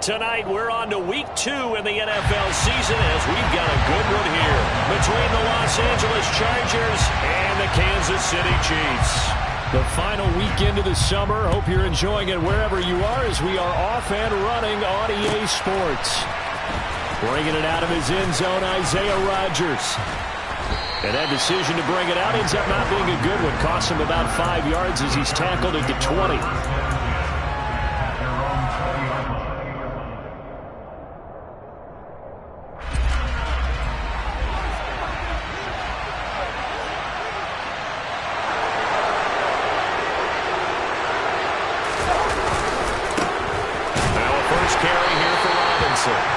tonight we're on to week 2 in the NFL season as we've got a good one here between the Los Angeles Chargers and the Kansas City Chiefs. The final weekend of the summer. Hope you're enjoying it wherever you are as we are off and running on EA Sports. Bringing it out of his end zone, Isaiah Rodgers. And that decision to bring it out ends up not being a good one. Costs him about 5 yards as he's tackled at the 20.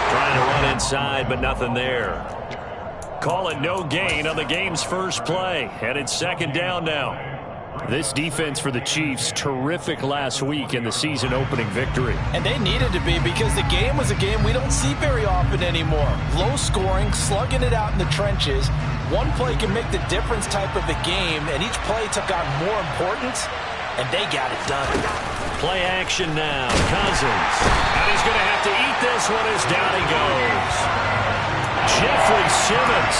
Trying to run inside, but nothing there. Call it no gain on the game's first play, and it's second down now. This defense for the Chiefs, terrific last week in the season-opening victory. And they needed to be because the game was a game we don't see very often anymore. Low scoring, slugging it out in the trenches. One play can make the difference type of a game, and each play took on more importance, and they got it done. Play action now. Cousins. And he's going to have to eat this one as down he goes. Jeffrey Simmons.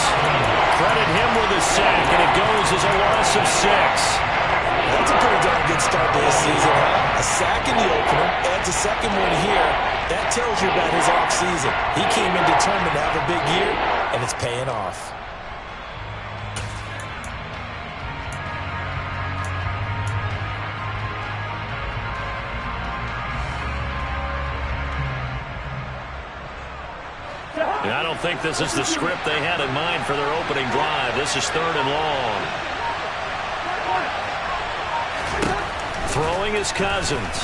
Credit him with a sack, and it goes as a loss of 6. That's a pretty darn good start to this season, huh? A sack in the opener, adds a second one here. That tells you about his offseason. He came in determined to have a big year, and it's paying off. I don't think this is the script they had in mind for their opening drive. This is 3rd and long. Throwing is Cousins.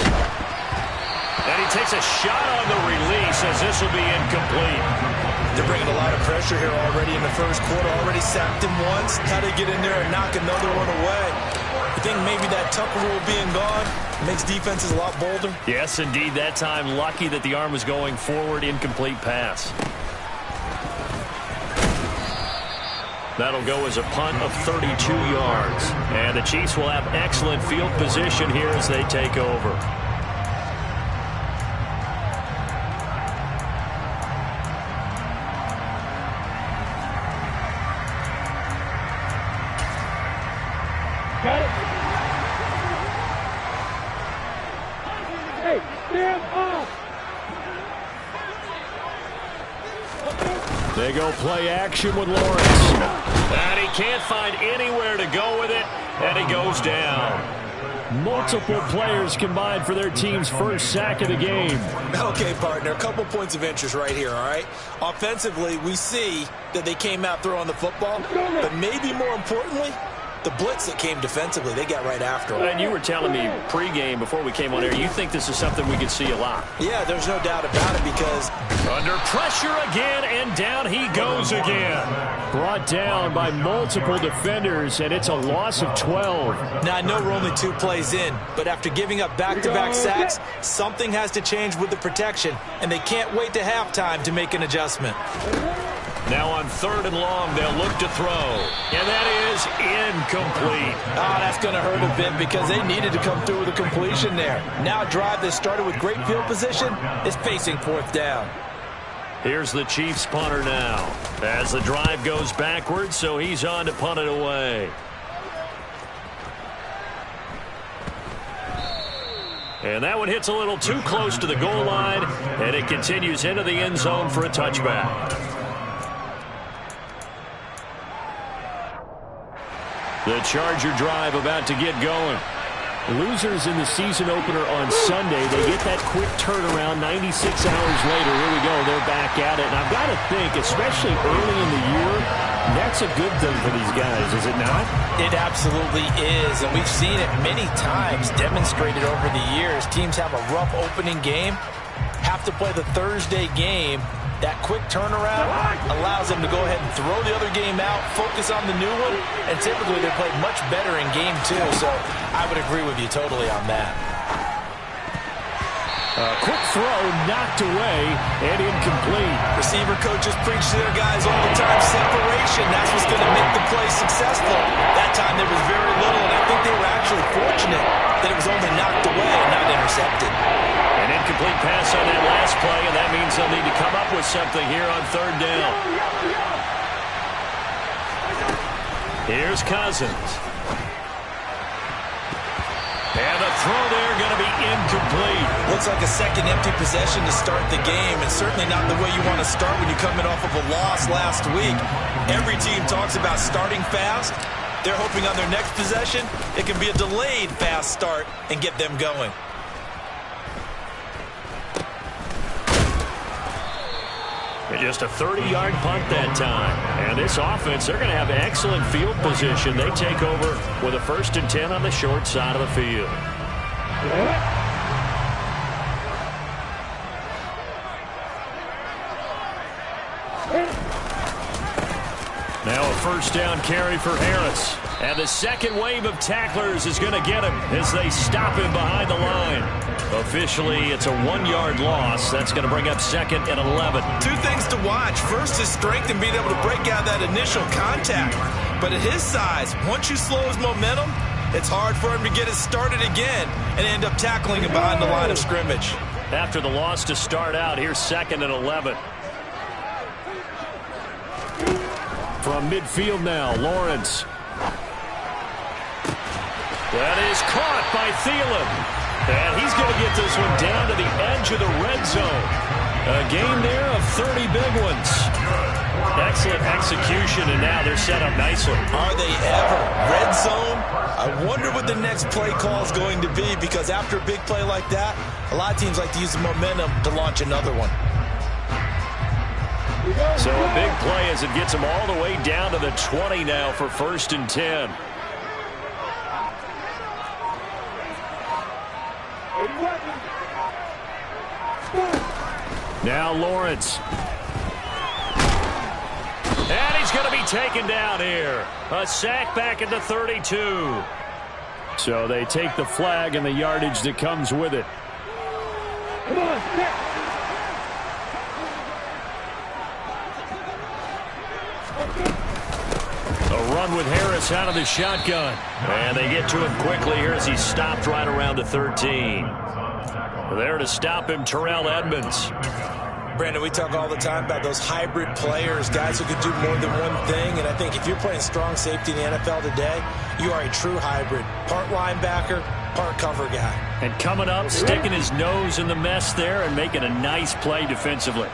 And he takes a shot on the release as this will be incomplete. They're bringing a lot of pressure here already in the first quarter. Already sacked him once. How to get in there and knock another one away. I think maybe that Tucker rule being gone makes defenses a lot bolder. Yes, indeed. That time lucky that the arm was going forward. Incomplete pass. That'll go as a punt of 32 yards. And the Chiefs will have excellent field position here as they take over. Got it. Hey, stand up. They go play action with Lawrence. And he can't find anywhere to go with it, and he goes down. Multiple players combined for their team's first sack of the game. Okay, partner, a couple points of interest right here, all right? Offensively, we see that they came out throwing the football, but maybe more importantly, the blitz that came defensively, they got right after it. And you were telling me pregame before we came on air, you think this is something we could see a lot. Yeah, there's no doubt about it because... Under pressure again, and down he goes again. Brought down by multiple defenders, and it's a loss of 12. Now, I know we're only 2 plays in, but after giving up back-to-back sacks, something has to change with the protection, and they can't wait to halftime to make an adjustment. Now on 3rd and long, they'll look to throw. And that is incomplete. That's going to hurt a bit because they needed to come through with a completion there. Now a drive that started with great field position is facing 4th down. Here's the Chiefs punter now. As the drive goes backwards, so he's on to punt it away. And that one hits a little too close to the goal line, and it continues into the end zone for a touchback. The Charger drive about to get going. Losers in the season opener on Sunday, they get that quick turnaround 96 hours later. Here we go, they're back at it. And I've got to think, especially early in the year, that's a good thing for these guys, is it not? It absolutely is, and we've seen it many times demonstrated over the years. Teams have a rough opening game, have to play the Thursday game. That quick turnaround allows them to go ahead and throw the other game out, focus on the new one, and typically they play much better in game 2. So I would agree with you totally on that. Quick throw knocked away and incomplete. Receiver coaches preach to their guys all the time, separation. That's what's going to make the play successful. That time there was very little, and I think they were actually fortunate that it was only knocked away and not intercepted. An incomplete pass on that last play, and that something here on third down. Here's Cousins. And the throw there going to be incomplete. Looks like a second empty possession to start the game, and certainly not the way you want to start when you're coming off of a loss last week. Every team talks about starting fast. They're hoping on their next possession it can be a delayed fast start and get them going. And just a 30-yard punt that time. And this offense, they're going to have excellent field position. They take over with a 1st and 10 on the short side of the field. Now a 1st down carry for Harris. And the second wave of tacklers is going to get him as they stop him behind the line. Officially, it's a 1-yard loss. That's going to bring up 2nd and 11. Two things to watch. First, his strength and being able to break out that initial contact. But at his size, once you slow his momentum, it's hard for him to get it started again and end up tackling him behind the line of scrimmage. After the loss to start out, here's 2nd and 11. From midfield now, Lawrence. That is caught by Thielen. And he's going to get this one down to the edge of the red zone. A game there of 30 big ones. Excellent execution, and now they're set up nicely. Are they ever? Red zone? I wonder what the next play call is going to be, because after a big play like that, a lot of teams like to use the momentum to launch another one. So a big play as it gets them all the way down to the 20 now for 1st and 10. Now Lawrence. And he's going to be taken down here. A sack back at the 32. So they take the flag and the yardage that comes with it. Come on, stick. A run with Harris out of the shotgun. And they get to him quickly here as he's stopped right around the 13. There to stop him, Terrell Edmonds. Brandon, we talk all the time about those hybrid players, guys who can do more than one thing. And I think if you're playing strong safety in the NFL today, you are a true hybrid. Part linebacker, part cover guy. And coming up, sticking his nose in the mess there and making a nice play defensively.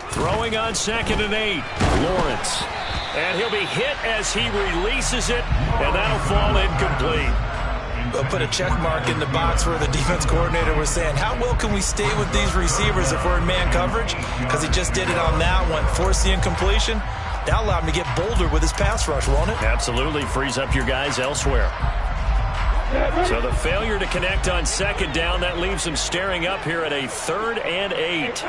Throwing on 2nd and 8, Lawrence. And he'll be hit as he releases it, and that'll fall incomplete. Put a check mark in the box where the defense coordinator was saying, how well can we stay with these receivers if we're in man coverage? Because he just did it on that one, forced the incompletion. That'll allow him to get bolder with his pass rush, won't it? Absolutely, frees up your guys elsewhere. So the failure to connect on 2nd down, that leaves him staring up here at a 3rd and 8.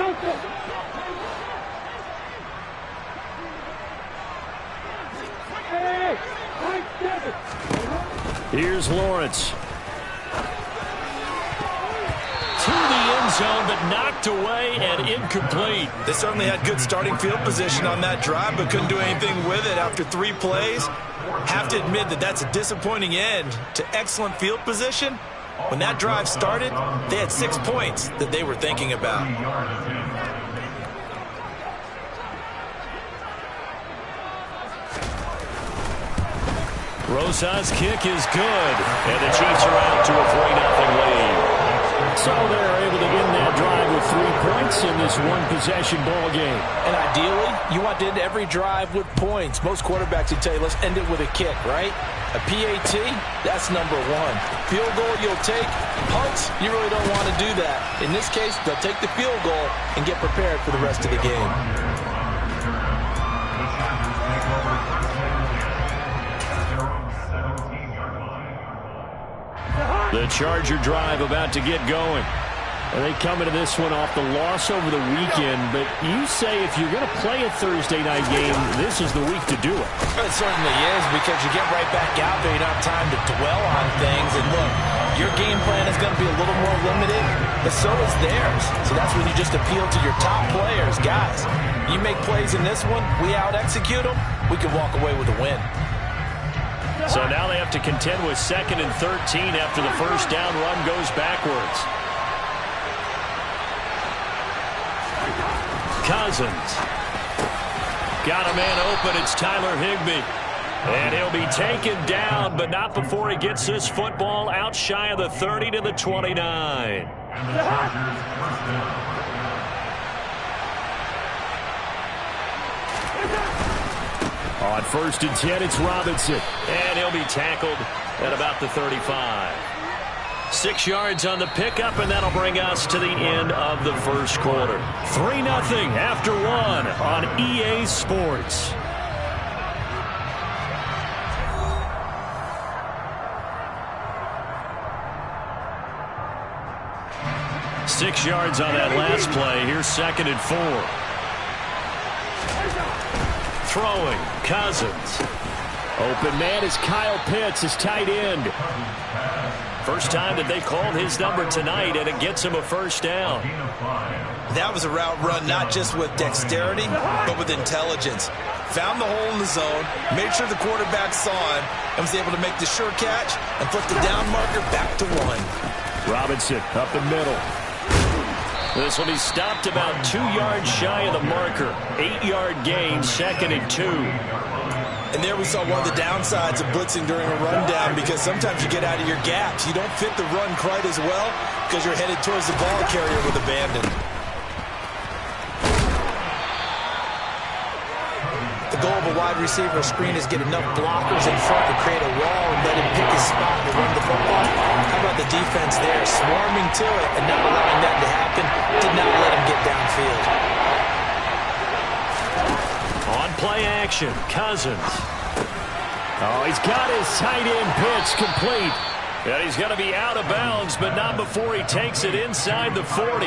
Here's Lawrence. To the end zone, but knocked away and incomplete. They certainly had good starting field position on that drive, but couldn't do anything with it after 3 plays. Have to admit that that's a disappointing end to excellent field position. When that drive started, they had 6 points that they were thinking about. Rosa's kick is good, and the Chiefs are out to a 3-0 lead. So they're able to end that drive with 3 points in this one-possession ball game. And ideally, you want to end every drive with points. Most quarterbacks would tell you, let's end it with a kick, right? A PAT, that's number 1. Field goal, you'll take. Punts, you really don't want to do that. In this case, they'll take the field goal and get prepared for the rest of the game. The Charger drive about to get going. And they come into this one off the loss over the weekend, but you say if you're going to play a Thursday night game, this is the week to do it. It certainly is, because you get right back out there. You don't have time to dwell on things. And look, your game plan is going to be a little more limited, but so is theirs. So that's when you just appeal to your top players. Guys, you make plays in this one, we out-execute them, we can walk away with a win. So now they have to contend with 2nd and 13 after the first down run goes backwards. Cousins. Got a man open. It's Tyler Higbee. And he'll be taken down, but not before he gets this football out shy of the 30 to the 29. On 1st and 10, it's Robinson. And he'll be tackled at about the 35. 6 yards on the pickup, and that'll bring us to the end of the first quarter. 3-0 after 1 on EA Sports. Six yards on that last play. Here's 2nd and 4. Throwing, Cousins. Open man is Kyle Pitts, his tight end. First time that they called his number tonight, and it gets him a first down. That was a route run not just with dexterity, but with intelligence. Found the hole in the zone, made sure the quarterback saw him, and was able to make the sure catch and flip the down marker back to 1. Robinson up the middle. This will be stopped about 2 yards shy of the marker. 8-yard gain, 2nd and 2. And there we saw one of the downsides of blitzing during a rundown, because sometimes you get out of your gaps. You don't fit the run quite as well because you're headed towards the ball carrier with abandon. The goal of a wide receiver screen is get enough blockers in front to create a wall and let him pick his spot to run the football. How about the defense there, swarming to it and not allowing that to happen? Did not let him get downfield. On play action, Cousins. Oh, he's got his tight end pitch complete. And he's going to be out of bounds, but not before he takes it inside the 40.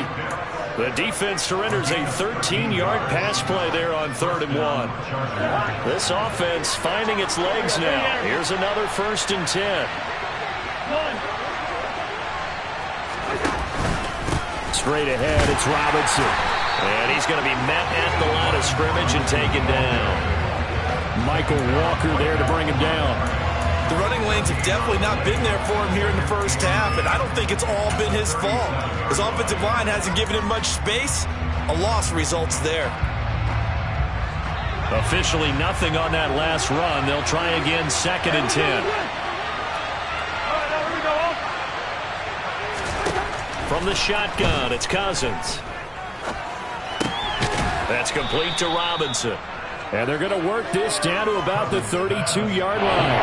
The defense surrenders a 13-yard pass play there on 3rd and 1. This offense finding its legs now. Here's another 1st and 10. Straight ahead, it's Robinson. And he's going to be met at the line of scrimmage and taken down. Michael Walker there to bring him down. The running lanes have definitely not been there for him here in the first half, and I don't think it's all been his fault. His offensive line hasn't given him much space. A loss results there. Officially nothing on that last run. They'll try again, 2nd and 10. From the shotgun, it's Cousins. That's complete to Robinson. And they're going to work this down to about the 32-yard line.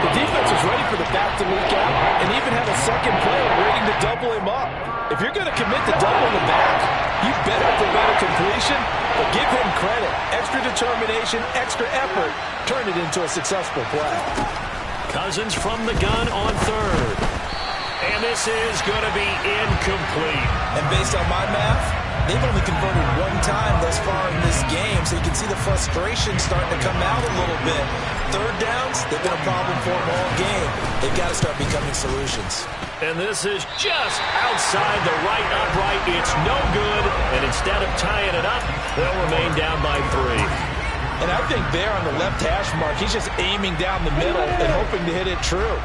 The defense was ready for the back to leak out and even had a second player waiting to double him up. If you're going to commit to doubling the back, you better prevent a completion, but give him credit. Extra determination, extra effort, turn it into a successful play. Cousins from the gun on 3rd. And this is going to be incomplete. And based on my math, they've only converted one time thus far in this game, so you can see the frustration starting to come out a little bit. 3rd downs, they've been a problem for them all game. They've got to start becoming solutions. And this is just outside the right upright. It's no good, and instead of tying it up, they'll remain down by 3. And I think there on the left hash mark, he's just aiming down the middle and hoping to hit it true.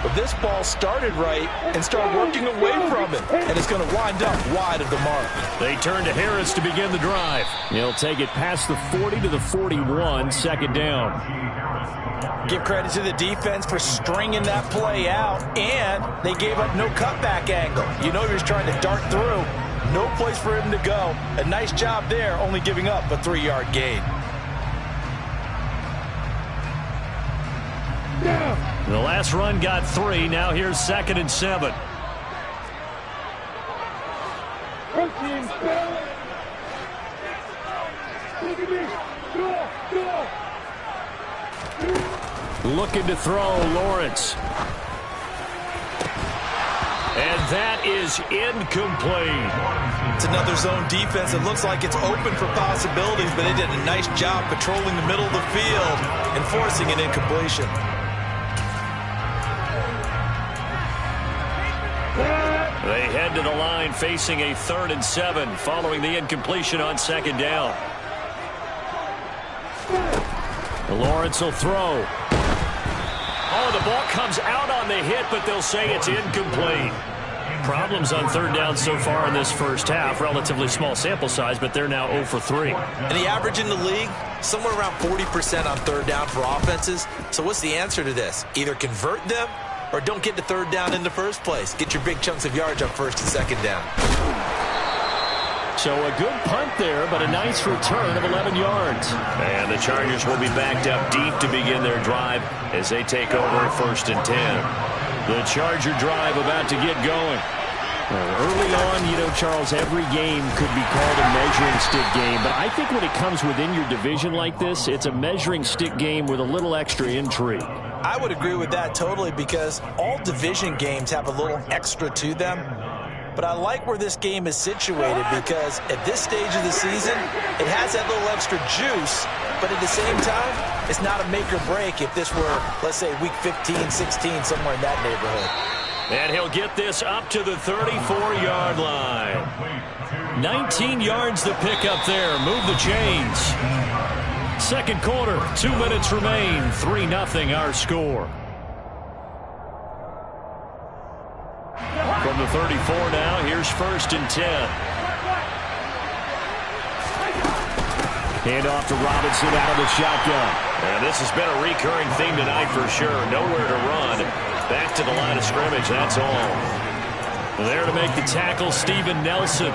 But this ball started right and started working away from him, and it's going to wind up wide of the mark. They turn to Harris to begin the drive. He'll take it past the 40 to the 41, 2nd down. Give credit to the defense for stringing that play out, and they gave up no cutback angle. You know he was trying to dart through. No place for him to go. A nice job there, only giving up a 3-yard gain. The last run got 3. Now here's 2nd and 7. Looking to throw, Lawrence. And that is incomplete. It's another zone defense. It looks like it's open for possibilities, but they did a nice job patrolling the middle of the field and forcing an incompletion. They head to the line facing a 3rd and 7 following the incompletion on 2nd down. Lawrence will throw. Oh, the ball comes out on the hit, but they'll say it's incomplete. problems on third down so far in this first half. Relatively small sample size, but they're now 0 for 3. And the average in the league, somewhere around 40% on third down for offenses. So what's the answer to this? Either convert them or don't get to third down in the first place. Get your big chunks of yards on first and second down. So a good punt there, but a nice return of 11 yards. And the Chargers will be backed up deep to begin their drive as they take over first and 10. The Charger drive about to get going. Early on, you know, Charles, every game could be called a measuring stick game. But I think when it comes within your division like this, it's a measuring stick game with a little extra intrigue. I would agree with that totally, because all division games have a little extra to them. But I like where this game is situated, because at this stage of the season, it has that little extra juice, but at the same time, it's not a make or break if this were, let's say, week 15, 16, somewhere in that neighborhood. And he'll get this up to the 34-yard line. 19 yards to pick up there. Move the chains. Second quarter, 2 minutes remain. 3-0 our score. From the 34 now, here's first and 10. Hand off to Robinson out of the shotgun. And this has been a recurring theme tonight for sure. Nowhere to run. Back to the line of scrimmage, that's all. There to make the tackle, Steven Nelson.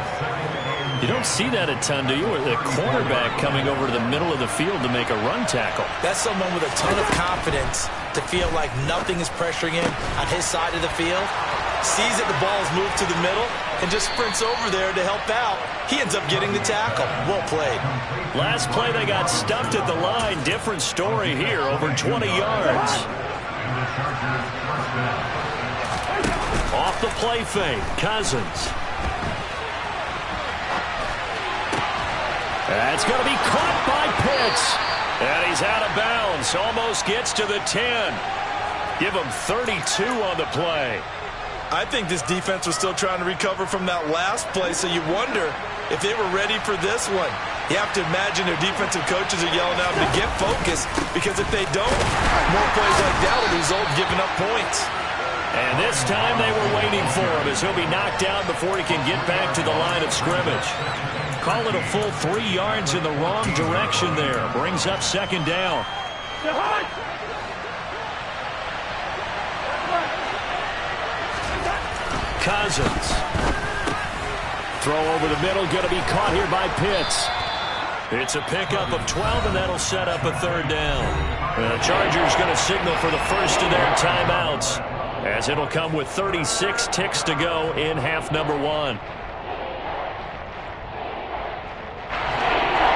You don't see that a ton, do you? Or the cornerback coming over to the middle of the field to make a run tackle. That's someone with a ton of confidence to feel like nothing is pressuring him on his side of the field. Sees that the ball is moved to the middle and just sprints over there to help out. He ends up getting the tackle. Well played. Last play, they got stuffed at the line. Different story here, over 20 yards. Off the play fake, Cousins. That's going to be caught by Pitts. And he's out of bounds. Almost gets to the 10. Give him 32 on the play. I think this defense was still trying to recover from that last play, so you wonder if they were ready for this one. You have to imagine their defensive coaches are yelling out to get focused, because if they don't, more plays like that will result in giving up points. And this time they were waiting for him, as he'll be knocked down before he can get back to the line of scrimmage. Call it a full 3 yards in the wrong direction there. Brings up second down. Cousins. Throw over the middle, going to be caught here by Pitts. It's a pickup of 12, and that'll set up a third down. The Chargers going to signal for the first of their timeouts, as it'll come with 36 ticks to go in half number 1.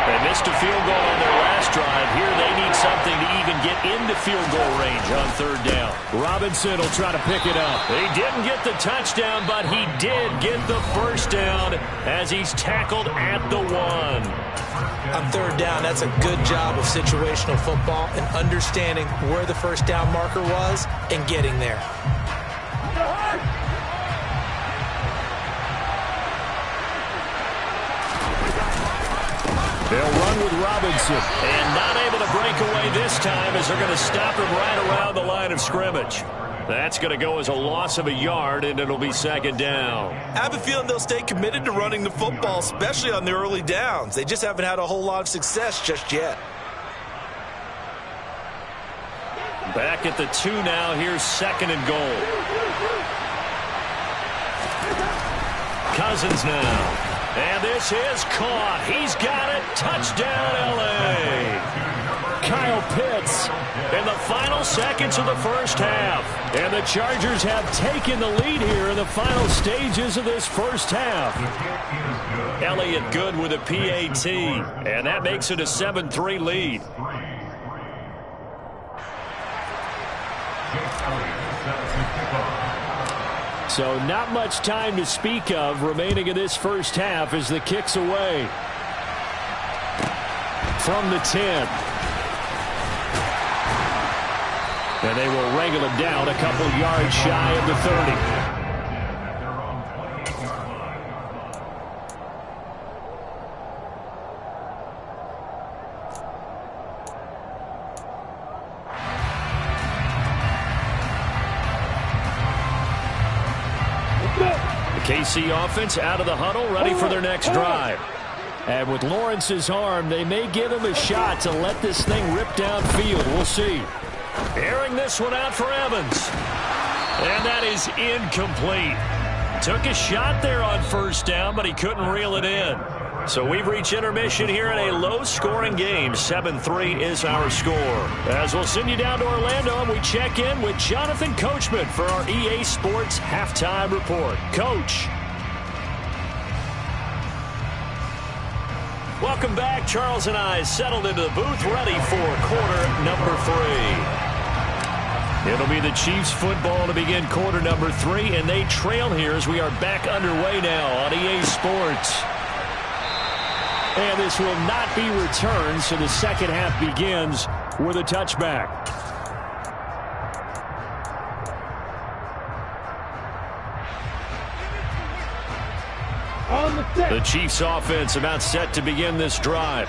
They missed a field goal on their last drive. Here they need something to even get into field goal range on third down. Robinson will try to pick it up. He didn't get the touchdown, but he did get the first down as he's tackled at the 1. On third down, that's a good job of situational football and understanding where the first down marker was and getting there. They'll run with Robinson, and not able to break away this time, as they're going to stop him right around the line of scrimmage. That's going to go as a loss of a yard, and it'll be second down. I have a feeling they'll stay committed to running the football, especially on the early downs. They just haven't had a whole lot of success just yet. Back at the 2 now. Here's second and goal. Cousins now. And this is caught. He's got it. Touchdown, L.A. Kyle Pitts in the final seconds of the first half. And the Chargers have taken the lead here in the final stages of this first half. Elliott good with a PAT. And that makes it a 7-3 lead. So not much time to speak of remaining in this first half as the kick's away. From the 10. And they will wrangle him down a couple yards shy of the 30. KC offense out of the huddle, ready for their next drive. And with Lawrence's arm, they may give him a shot to let this thing rip downfield. We'll see. Airing this one out for Evans. And that is incomplete. Took a shot there on first down, but he couldn't reel it in. So we've reached intermission here in a low-scoring game. 7-3 is our score. As we'll send you down to Orlando, and we check in with Jonathan Coachman for our EA Sports Halftime Report. Coach. Welcome back. Charles and I settled into the booth, ready for quarter number 3. It'll be the Chiefs football to begin quarter number 3, and they trail here as we are back underway now on EA Sports. And this will not be returned, so the second half begins with a touchback. The Chiefs offense about set to begin this drive.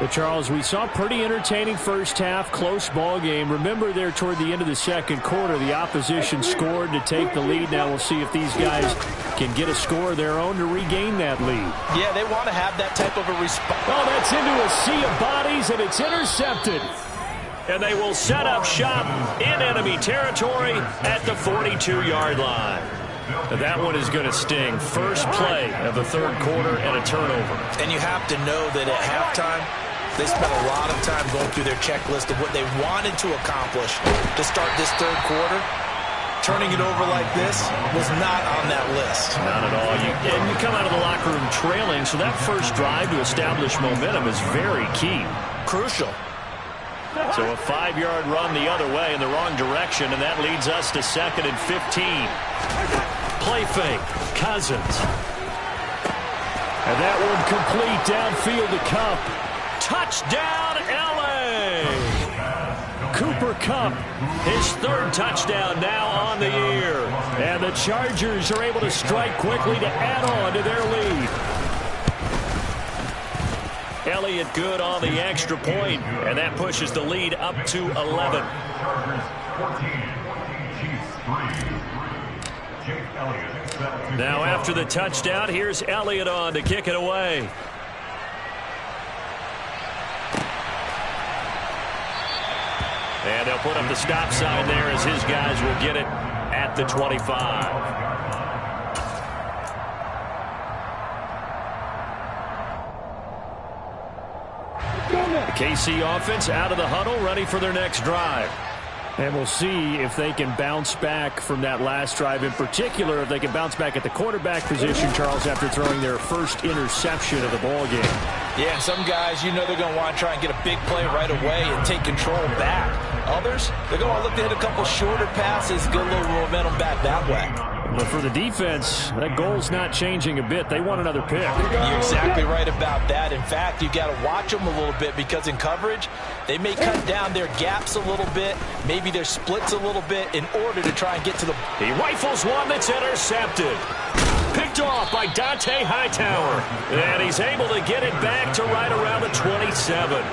Well, Charles, we saw a pretty entertaining first half, close ball game. Remember there toward the end of the second quarter, the opposition scored to take the lead. Now we'll see if these guys can get a score of their own to regain that lead. Yeah, they want to have that type of a response. Oh, that's into a sea of bodies, and it's intercepted. And they will set up shop in enemy territory at the 42-yard line. That one is going to sting. First play of the third quarter and a turnover. And you have to know that at halftime, they spent a lot of time going through their checklist of what they wanted to accomplish to start this third quarter. Turning it over like this was not on that list. Not at all. And you come out of the locker room trailing, so that first drive to establish momentum is very key. Crucial. So a 5-yard run the other way in the wrong direction, and that leads us to 2nd and 15. Play fake. Cousins. And that one complete downfield to Kupp. Touchdown, L.A. Cooper Kupp, his third touchdown now on the year. And the Chargers are able to strike quickly to add on to their lead. Elliott good on the extra point, and that pushes the lead up to 11. Now after the touchdown, here's Elliott on to kick it away. And they'll put up the stop sign there as his guys will get it at the 25. The KC offense out of the huddle, ready for their next drive. And we'll see if they can bounce back from that last drive. In particular, if they can bounce back at the quarterback position, Charles, after throwing their first interception of the ball game. Yeah, some guys, you know they're going to want to try and get a big play right away and take control back. Others, they're going to look to hit a couple shorter passes, get a little momentum back that way. But for the defense, that goal's not changing a bit. They want another pick. You're exactly right about that. In fact, you got to watch them a little bit because in coverage, they may cut down their gaps a little bit, maybe their splits a little bit in order to try and get to the... He rifles one that's intercepted. Picked off by Dante Hightower. And he's able to get it back to right around the 27.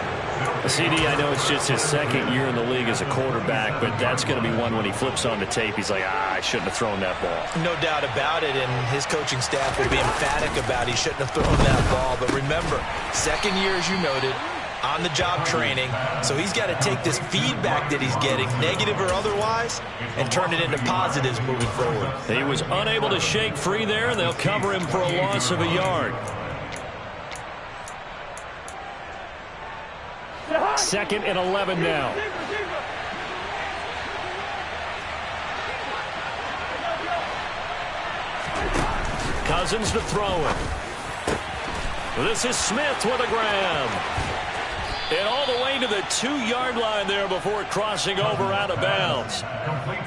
CD, I know it's just his second year in the league as a quarterback, but that's going to be one when he flips on the tape. He's like, I shouldn't have thrown that ball. No doubt about it, and his coaching staff will be emphatic about he shouldn't have thrown that ball. But remember, second year, as you noted, on-the-job training, so he's got to take this feedback that he's getting, negative or otherwise, and turn it into positives moving forward. He was unable to shake free there, and they'll cover him for a loss of a yard. 2nd and 11 now. Cousins to throw it. This is Smith with a grab. And all the way to the 2-yard line there before crossing over out of bounds.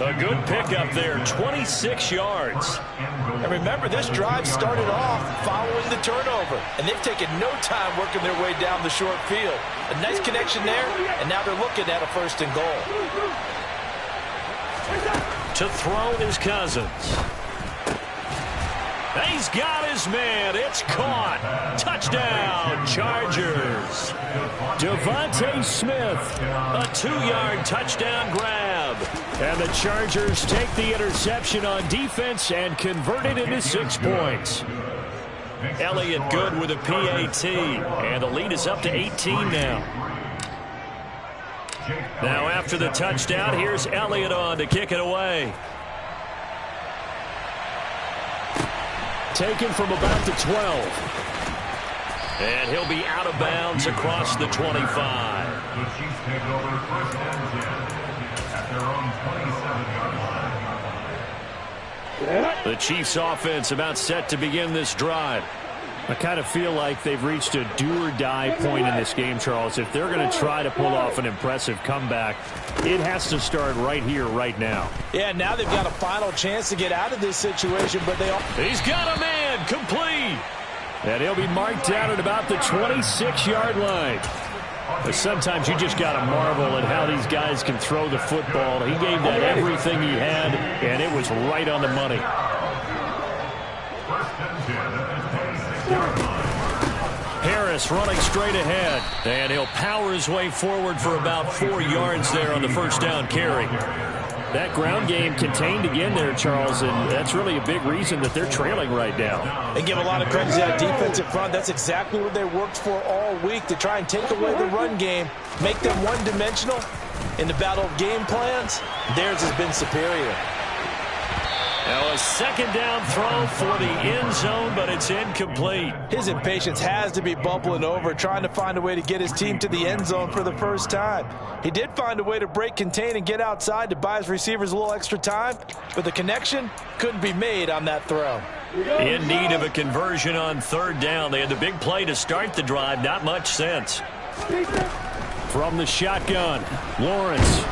A good pickup there, 26 yards. And remember, this drive started off following the turnover. And they've taken no time working their way down the short field. A nice connection there, and now they're looking at a 1st and goal. To throw is Cousins. He's got his man. It's caught. Touchdown, Chargers. Devontae Smith, a 2-yard touchdown grab. And the Chargers take the interception on defense and convert it into 6 points. Elliott good with a PAT, and the lead is up to 18 now. Now after the touchdown, here's Elliott on to kick it away. Taken from about the 12. And he'll be out of bounds across the 25. The Chiefs take over first and 10 at their own 27-yard line. The Chiefs offense about set to begin this drive. I kind of feel like they've reached a do-or-die point in this game, Charles. If they're going to try to pull off an impressive comeback, it has to start right here, right now. Yeah, now they've got a final chance to get out of this situation, but they all... He's got a man, complete. And he'll be marked down at about the 26-yard line. But sometimes you just got to marvel at how these guys can throw the football. He gave that everything he had, and it was right on the money. Harris running straight ahead, and he'll power his way forward for about 4 yards there on the first down carry. That ground game contained again there, Charles, and that's really a big reason that they're trailing right now. They give a lot of credit to that defensive front. That's exactly what they worked for all week, to try and take away the run game, make them one-dimensional. In the battle of game plans, theirs has been superior. Now a second down throw for the end zone, but it's incomplete. His impatience has to be bubbling over, trying to find a way to get his team to the end zone for the first time. He did find a way to break contain and get outside to buy his receivers a little extra time, but the connection couldn't be made on that throw. In need of a conversion on third down. They had the big play to start the drive. Not much sense. From the shotgun, Lawrence.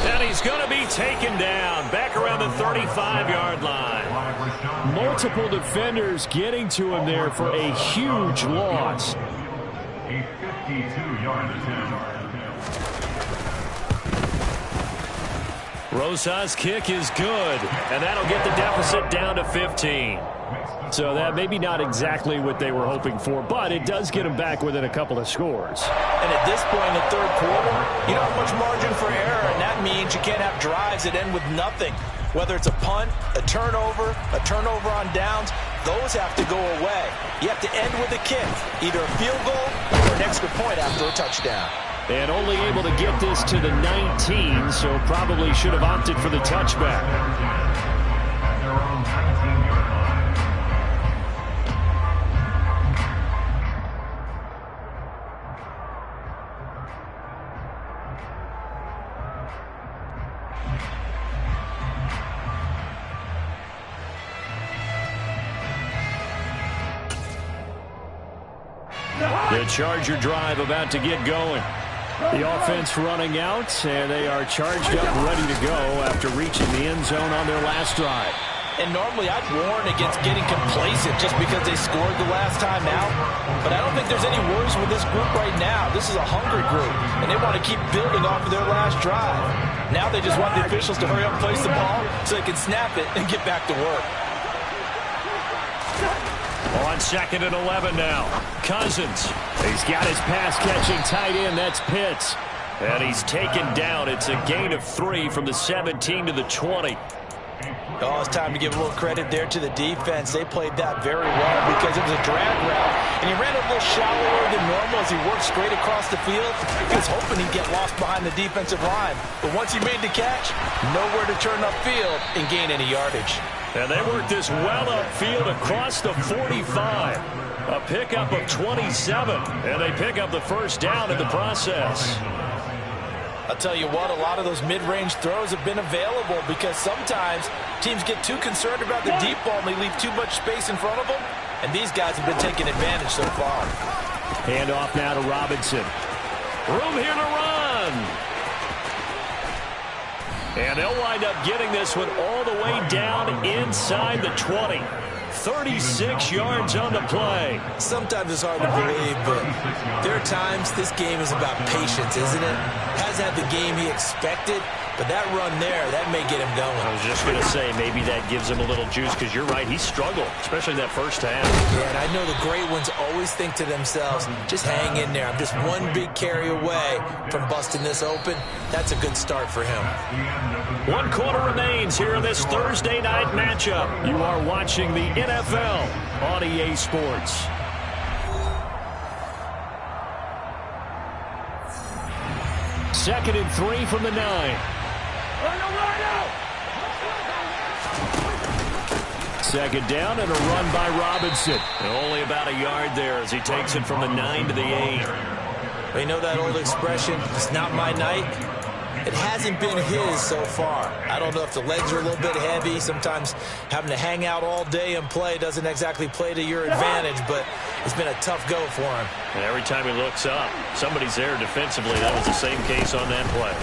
And he's going to be taken down back around the 35-yard line. Multiple defenders getting to him there for a huge loss. A 52-yard attempt. Rosa's kick is good, and that'll get the deficit down to 15. So that maybe not exactly what they were hoping for, but it does get them back within a couple of scores. And at this point in the third quarter, you don't have much margin for error, and that means you can't have drives that end with nothing. Whether it's a punt, a turnover on downs, those have to go away. You have to end with a kick, either a field goal or an extra point after a touchdown. And only able to get this to the 19, so probably should have opted for the touchback. At their own 19-yard line. The Charger drive about to get going. The offense running out, and they are charged up, ready to go after reaching the end zone on their last drive. And normally I'd warn against getting complacent just because they scored the last time out. But I don't think there's any worries with this group right now. This is a hungry group, and they want to keep building off of their last drive. Now they just want the officials to hurry up and place the ball so they can snap it and get back to work. On 2nd and 11 now. Cousins. He's got his pass-catching tight end. That's Pitts. And he's taken down. It's a gain of 3 from the 17 to the 20. Oh, it's time to give a little credit there to the defense. They played that very well because it was a drag route, and he ran a little shallower than normal as he worked straight across the field. He was hoping he'd get lost behind the defensive line, but once he made the catch, nowhere to turn upfield and gain any yardage. And they worked this well upfield across the 45. A pickup of 27, and they pick up the first down in the process. I'll tell you what, a lot of those mid-range throws have been available because sometimes teams get too concerned about the deep ball and they leave too much space in front of them, and these guys have been taking advantage so far. Hand off now to Robinson. Room here to run. And they'll wind up getting this one all the way down inside the 20. 36 yards on the play. Sometimes it's hard to believe, but there are times this game is about patience, isn't it? Hasn't had the game he expected, But that run there, that may get him going. I was just going to say, maybe that gives him a little juice, because you're right, he struggled, especially in that first half. Yeah, and I know the great ones always think to themselves, just hang in there. I'm just one big carry away from busting this open. That's a good start for him. 1 quarter remains here in this Thursday night matchup. You are watching the NFL on EA Sports. Second and 3 from the 9. Second down and a run by Robinson. And only about a yard there as he takes it from the 9 to the 8. Well, you know that old expression, it's not my night? It hasn't been his so far. I don't know if the legs are a little bit heavy. Sometimes having to hang out all day and play doesn't exactly play to your advantage, but it's been a tough go for him. And every time he looks up, somebody's there defensively. That was the same case on that play.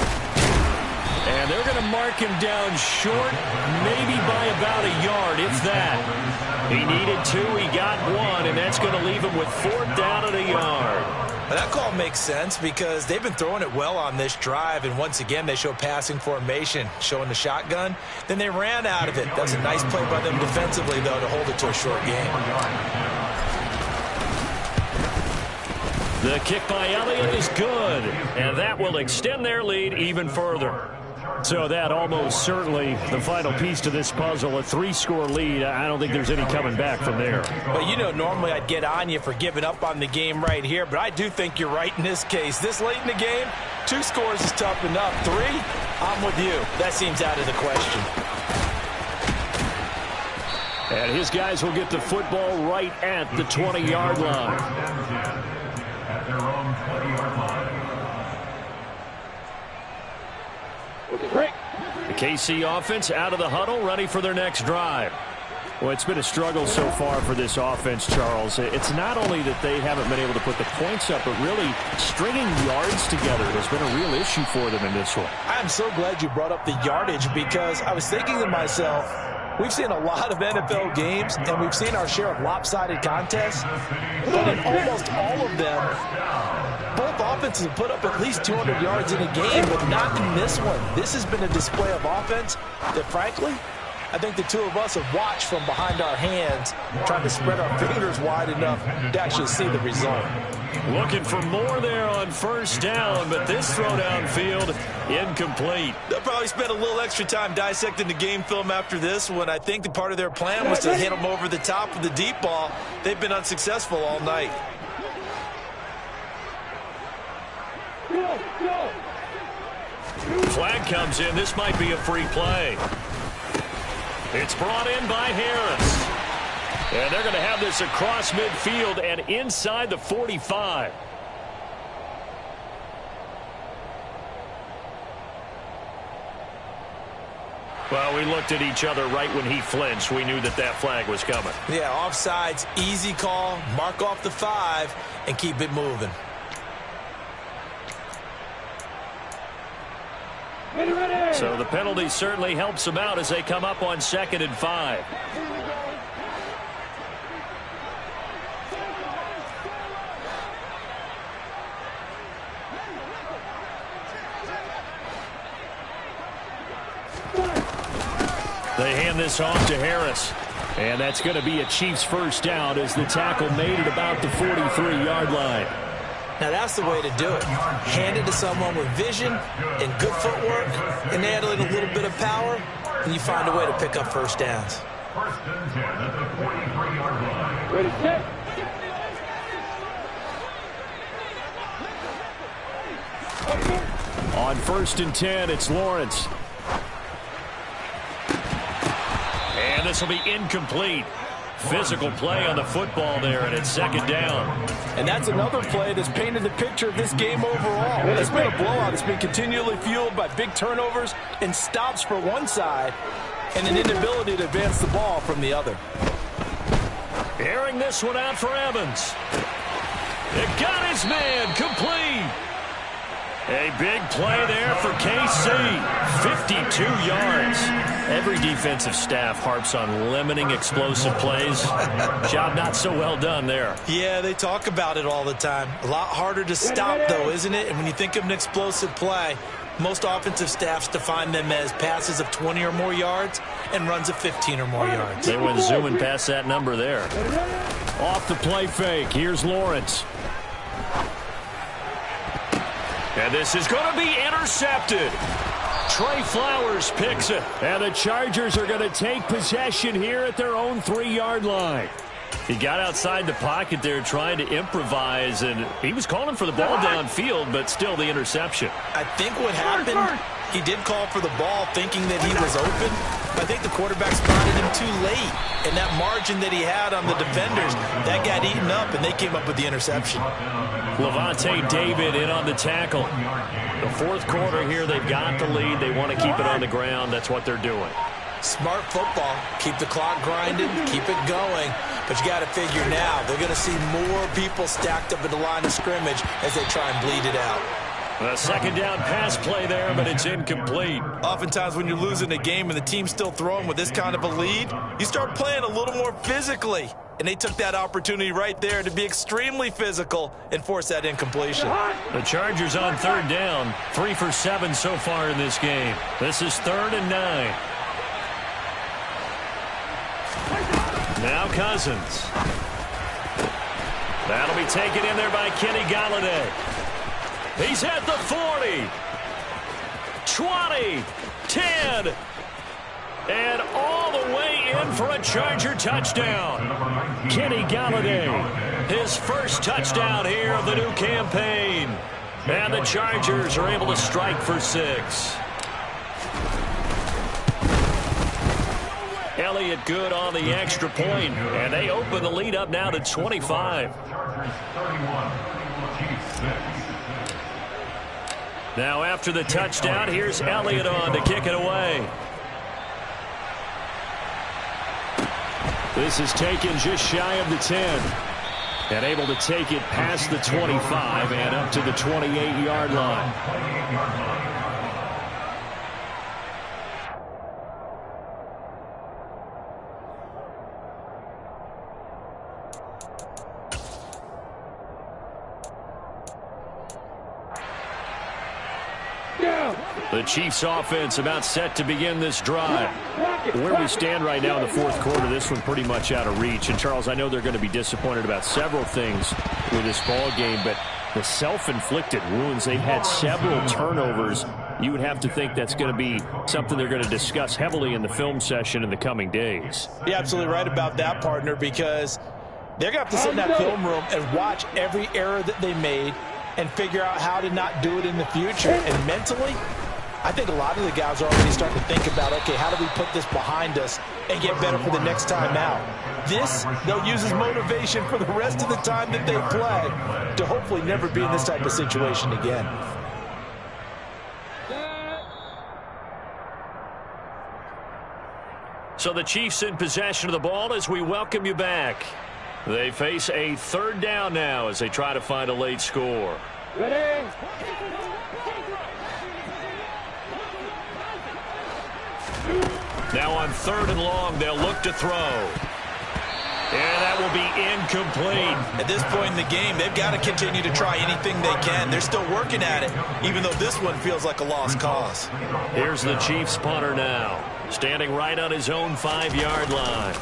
And they're going to mark him down short, maybe by about a yard, if that. He needed 2, he got 1, and that's going to leave him with 4th down and a yard. Well, that call makes sense because they've been throwing it well on this drive, and once again they show passing formation, showing the shotgun. Then they ran out of it. That's a nice play by them defensively, though, to hold it to a short game. The kick by Elliott is good, and that will extend their lead even further. So that almost certainly the final piece to this puzzle, a 3-score lead. I don't think there's any coming back from there. Well, you know, normally I'd get on you for giving up on the game right here, but I do think you're right in this case. This late in the game, 2 scores is tough enough. 3, I'm with you. That seems out of the question. And his guys will get the football right at the 20-yard line. At their own 20-yard line. The KC offense out of the huddle, ready for their next drive. Well, it's been a struggle so far for this offense, Charles. It's not only that they haven't been able to put the points up, but really stringing yards together has been a real issue for them in this one. I'm so glad you brought up the yardage because I was thinking to myself, we've seen a lot of NFL games, and we've seen our share of lopsided contests, but in almost all of them, both offenses have put up at least 200 yards in a game, but not in this one. This has been a display of offense that, frankly, I think the two of us have watched from behind our hands, trying to spread our fingers wide enough to actually see the result. Looking for more there on first down, but this throw downfield incomplete. They'll probably spend a little extra time dissecting the game film after this one. I think the part of their plan was to hit them over the top of the deep ball. They've been unsuccessful all night. Flag comes in. This might be a free play. It's brought in by Harris. And they're going to have this across midfield and inside the 45. Well, we looked at each other right when he flinched. We knew that that flag was coming. Yeah, offsides, easy call, mark off the 5, and keep it moving. So the penalty certainly helps them out as they come up on 2nd and 5. They hand this off to Harris. And that's going to be a Chiefs first down as the tackle made it about the 43-yard line. Now that's the way to do it. Hand it to someone with vision and good footwork, and add in a little bit of power, and you find a way to pick up first downs. First and 10 at the 43-yard line. Ready, set. On 1st and 10, it's Lawrence. And this will be incomplete. Physical play on the football there, and it's 2nd down. And that's another play that's painted the picture of this game overall. It's been a blowout. It's been continually fueled by big turnovers and stops for one side and an inability to advance the ball from the other. Airing this one out for Evans. It got his man complete. A big play there for KC. 52 yards. Every defensive staff harps on limiting explosive plays. Job not so well done there. Yeah, they talk about it all the time. A lot harder to stop, though, isn't it? And when you think of an explosive play, most offensive staffs define them as passes of 20 or more yards and runs of 15 or more yards. They went zooming past that number there. Off the play fake. Here's Lawrence. And this is going to be intercepted. Trey Flowers picks it. And the Chargers are going to take possession here at their own 3-yard line. He got outside the pocket there trying to improvise, and he was calling for the ball downfield, but still the interception. I think what happened, he did call for the ball thinking that he was open. I think the quarterback spotted him too late, and that margin that he had on the defenders, that got eaten up, and they came up with the interception. Levante David in on the tackle. The fourth quarter here, they've got the lead. They want to keep it on the ground. That's what they're doing. Smart football. Keep the clock grinding, keep it going. But you got to figure now, they're going to see more people stacked up at the line of scrimmage as they try and bleed it out. A second down pass play there, but it's incomplete. Oftentimes when you're losing a game and the team's still throwing with this kind of a lead, you start playing a little more physically. And they took that opportunity right there to be extremely physical and force that incompletion. The Chargers on third down, 3 for 7 so far in this game. This is 3rd and 9. Now Cousins. That'll be taken in there by Kenny Galladay. He's at the 40. 20. 10. And all the way in for a Charger touchdown. Kenny Galladay, his first touchdown here of the new campaign. And the Chargers are able to strike for 6. Elliott good on the extra point, and they open the lead up now to 25. Now after the touchdown, here's Elliott on to kick it away. This is taken just shy of the 10. And able to take it past the 25 and up to the 28-yard line. The Chiefs offense about set to begin this drive. Where we stand right now in the fourth quarter, this one pretty much out of reach. And, Charles, I know they're going to be disappointed about several things with this ball game, but the self-inflicted wounds, they've had several turnovers. You would have to think that's going to be something they're going to discuss heavily in the film session in the coming days. You're absolutely right about that, partner, because they're going to have to sit in that film room and watch every error that they made and figure out how to not do it in the future. And mentally, I think a lot of the guys are already starting to think about, okay, how do we put this behind us and get better for the next time out? This, they'll use as motivation for the rest of the time that they play to hopefully never be in this type of situation again. So the Chiefs in possession of the ball as we welcome you back. They face a 3rd down now as they try to find a late score. Ready? Now on 3rd and long, they'll look to throw. And that will be incomplete. At this point in the game, they've got to continue to try anything they can. They're still working at it, even though this one feels like a lost cause. Here's the Chiefs punter now, standing right on his own 5-yard line.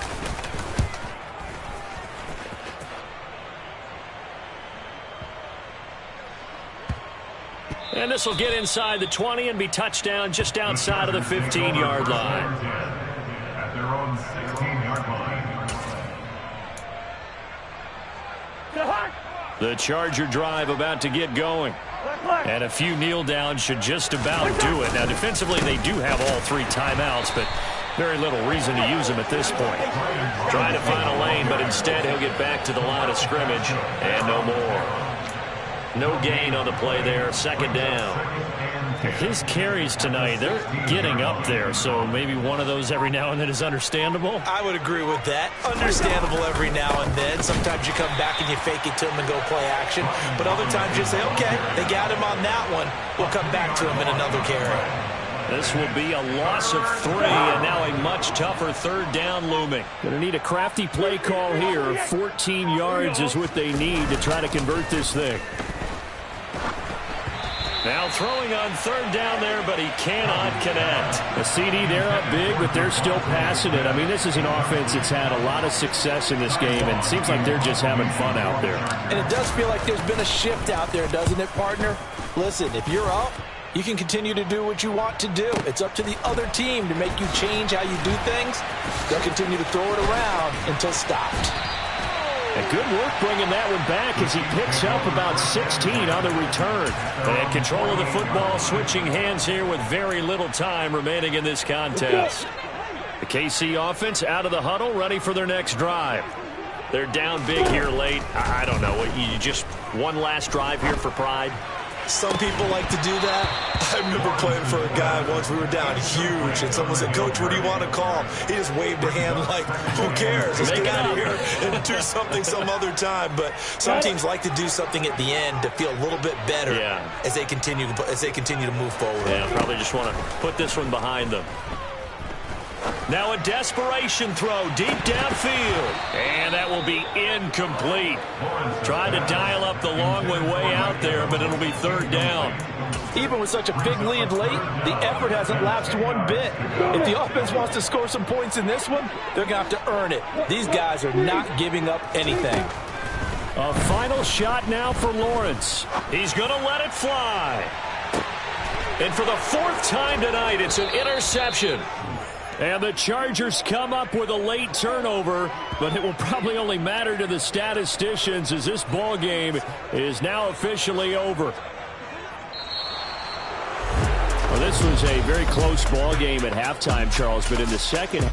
And this will get inside the 20 and be touchdown just outside of the 15-yard line. At their own 16-yard line. The Charger drive about to get going. And a few kneel downs should just about do it. Now, defensively, they do have all 3 timeouts, but very little reason to use them at this point. Trying to find a lane, but instead he'll get back to the line of scrimmage and no more. No gain on the play there. Second down. His carries tonight, they're getting up there, so maybe one of those every now and then is understandable. I would agree with that. Understandable every now and then. Sometimes you come back and you fake it to him and go play action. But other times you say, okay, they got him on that one. We'll come back to him in another carry. This will be a loss of 3, and now a much tougher third down looming. Going to need a crafty play call here. 14 yards is what they need to try to convert this thing. Now throwing on third down there, but he cannot connect. The CD, they're up big, but they're still passing it. I mean, this is an offense that's had a lot of success in this game, and it seems like they're just having fun out there. And it does feel like there's been a shift out there, doesn't it, partner? Listen, if you're up, you can continue to do what you want to do. It's up to the other team to make you change how you do things. They'll continue to throw it around until stopped. And good work bringing that one back as he picks up about 16 on the return. And control of the football, switching hands here with very little time remaining in this contest. The KC offense out of the huddle, ready for their next drive. They're down big here late. I don't know. You just one last drive here for pride? Some people like to do that. I remember playing for a guy once. We were down huge, and someone said, "Coach, what do you want to call?" He just waved a hand like, who cares? Let's get out of here and do something some other time. But some teams like to do something at the end to feel a little bit better as they continue to move forward. Yeah, probably just want to put this one behind them. Now a desperation throw deep downfield. And that will be incomplete. Trying to dial up the long way out there, but it'll be third down. Even with such a big lead late, the effort hasn't lapsed one bit. If the offense wants to score some points in this one, they're going to have to earn it. These guys are not giving up anything. A final shot now for Lawrence. He's going to let it fly. And for the 4th time tonight, it's an interception. And the Chargers come up with a late turnover, but it will probably only matter to the statisticians as this ball game is now officially over. Well, this was a very close ball game at halftime, Charles, but in the second